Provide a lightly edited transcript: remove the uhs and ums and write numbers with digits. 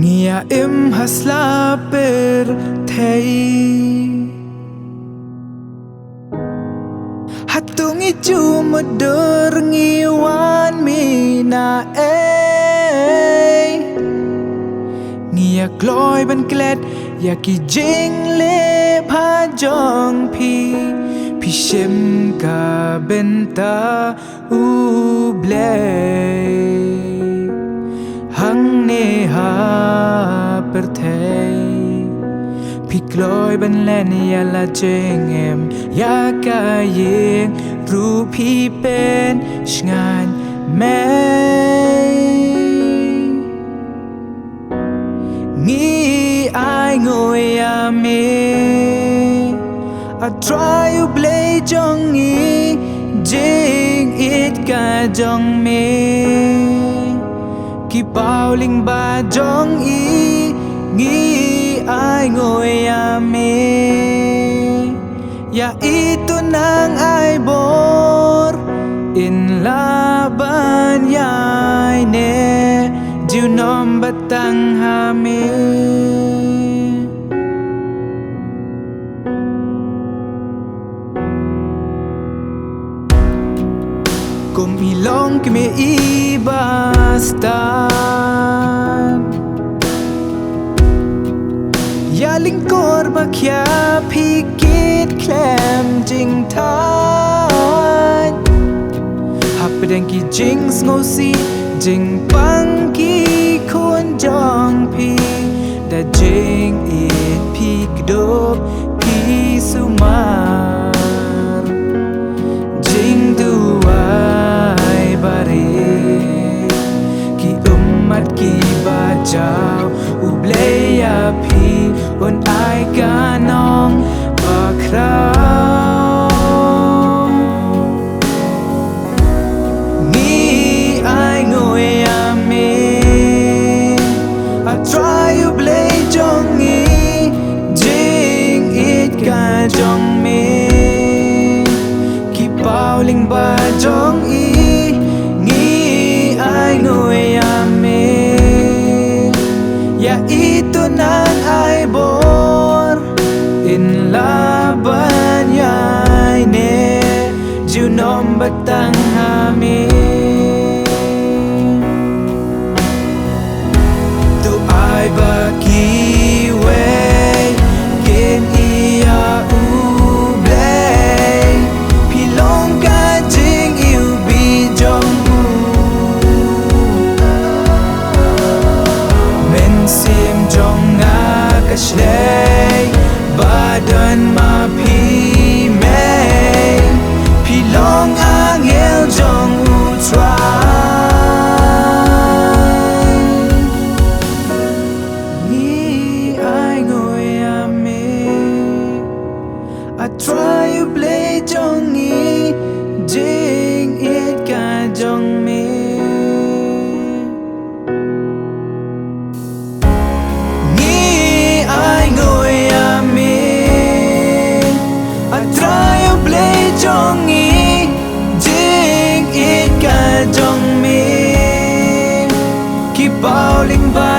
Ngia im hasla per thei hatung ichu moder ngiwan mi na ngia gloi ban klet ya ki jing le pha jong pi shem ka benta u blei hang ne ha per thei pi gloi ban len ya la jeng em ya ka yeng ru pi pen shngan mai ngi ai ngồi ya me I try to play jong ngi jing it ka jong me ki bao linh ba jong y ngi ai ngồi ya me ya itu nang ai bor in la ban yai ne du nom batang ha me Kom ilong ke me I bastan Ya lingkor bakya pikit klem jing tan Hapedeng ki jing ngosi jing pang ki khôn jong pi Da jing it pi kdop pi sumar Jing duai bare ki umat ki bajau ubleya pi on ai ka nong bakrau ni ai ngồi ya me I try to play jong ni jing it ka jong me bao linh ba jong y ngi ai ngồi ya me ya itu nang ai bor in la ban yai ne ju nom batang ha me tu ai ba ki we ken ia u blei pilong ka jing you be jong u men sim jong nga ka shlei badan ma pi me pilong angel jong u try ni ai ngồi ya me I try to play jong ni jing it ka jong me ngi ai ngồi ya me I try to play jong ni jing it ka jong me ki bao linh ba